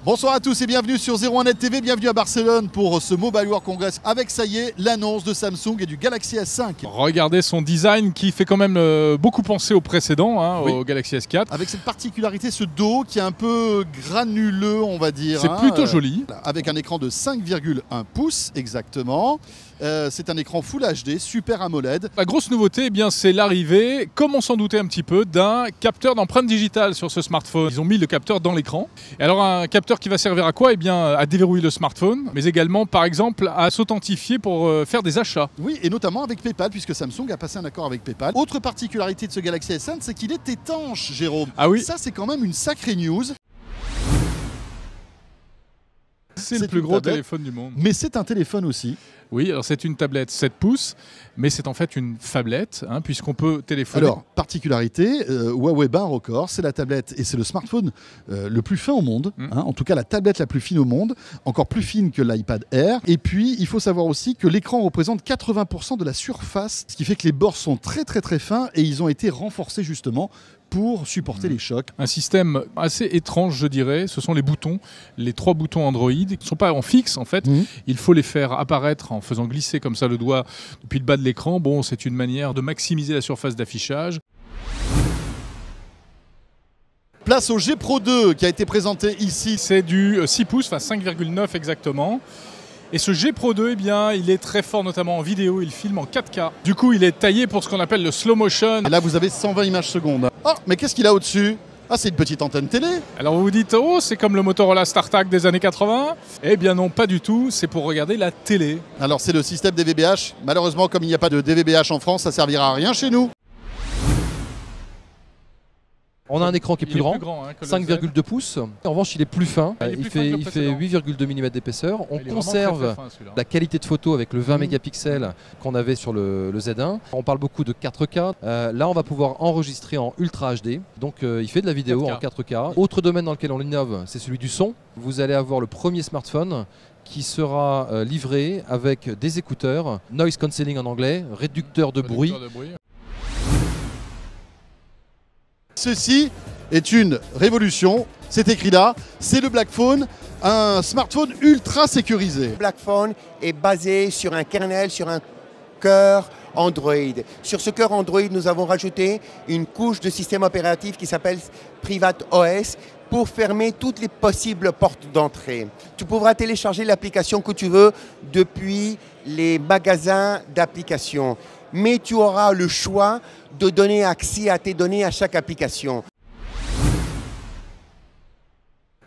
Bonsoir à tous et bienvenue sur 01net TV, bienvenue à Barcelone pour ce Mobile World Congress avec, ça y est, l'annonce de Samsung et du Galaxy S5. Regardez son design qui fait quand même beaucoup penser au précédent, Oui. au Galaxy S4. Avec cette particularité, ce dos qui est un peu granuleux, on va dire. C'est plutôt joli. Avec un écran de 5,1 pouces exactement. C'est un écran Full HD, Super AMOLED. La grosse nouveauté, eh bien, c'est l'arrivée, comme on s'en doutait un petit peu, d'un capteur d'empreinte digitale sur ce smartphone. Ils ont mis le capteur dans l'écran. Et alors un capteur qui va servir à quoi? Eh bien, à déverrouiller le smartphone, mais également, par exemple, à s'authentifier pour faire des achats. Oui, et notamment avec PayPal, puisque Samsung a passé un accord avec PayPal. Autre particularité de ce Galaxy S5, c'est qu'il est étanche, Jérôme. Ah oui. Ça, c'est quand même une sacrée news. C'est le plus gros téléphone du monde. Mais c'est un téléphone aussi. Oui, alors c'est une tablette 7 pouces, mais c'est en fait une phablette, puisqu'on peut téléphoner. Alors, particularité, Huawei bat un record, c'est la tablette et c'est le smartphone le plus fin au monde, en tout cas la tablette la plus fine au monde, encore plus fine que l'iPad Air. Et puis, il faut savoir aussi que l'écran représente 80% de la surface, ce qui fait que les bords sont très très très fins et ils ont été renforcés justement pour supporter les chocs. Un système assez étrange, je dirais. Ce sont les boutons, les 3 boutons Android, qui ne sont pas en fixe en fait. Il faut les faire apparaître en faisant glisser comme ça le doigt depuis le bas de l'écran. Bon, c'est une manière de maximiser la surface d'affichage. Place au G Pro 2 qui a été présenté ici. C'est du 6 pouces, enfin 5,9 exactement. Et ce G Pro 2, eh bien, il est très fort notamment en vidéo, il filme en 4K. Du coup, il est taillé pour ce qu'on appelle le slow motion. Et là, vous avez 120 images secondes. Oh, mais qu'est-ce qu'il a au-dessus? Ah, c'est une petite antenne télé. Alors vous vous dites, oh, c'est comme le Motorola StarTAC des années 80. Eh bien non, pas du tout, c'est pour regarder la télé. Alors c'est le système DVB-H. Malheureusement, comme il n'y a pas de DVB-H en France, ça servira à rien chez nous. On a un écran qui est plus grand, 5,2 5,2 pouces. En revanche, il est plus fin. Il fait 8,2 mm d'épaisseur. On conserve la qualité de photo avec le 20 mégapixels qu'on avait sur le Z1. On parle beaucoup de 4K. Là, on va pouvoir enregistrer en Ultra HD. Donc, il fait de la vidéo 4K. en 4K. Autre domaine dans lequel on innove, c'est celui du son. Vous allez avoir le premier smartphone qui sera livré avec des écouteurs, noise cancelling en anglais, réducteur de bruit. Ceci est une révolution, c'est écrit là, c'est le Black Phone, un smartphone ultra sécurisé. Le Black Phone est basé sur un kernel, sur un cœur Android. Sur ce cœur Android, nous avons rajouté une couche de système opératif qui s'appelle Private OS pour fermer toutes les possibles portes d'entrée. Tu pourras télécharger l'application que tu veux depuis les magasins d'applications, mais tu auras le choix de donner accès à tes données à chaque application.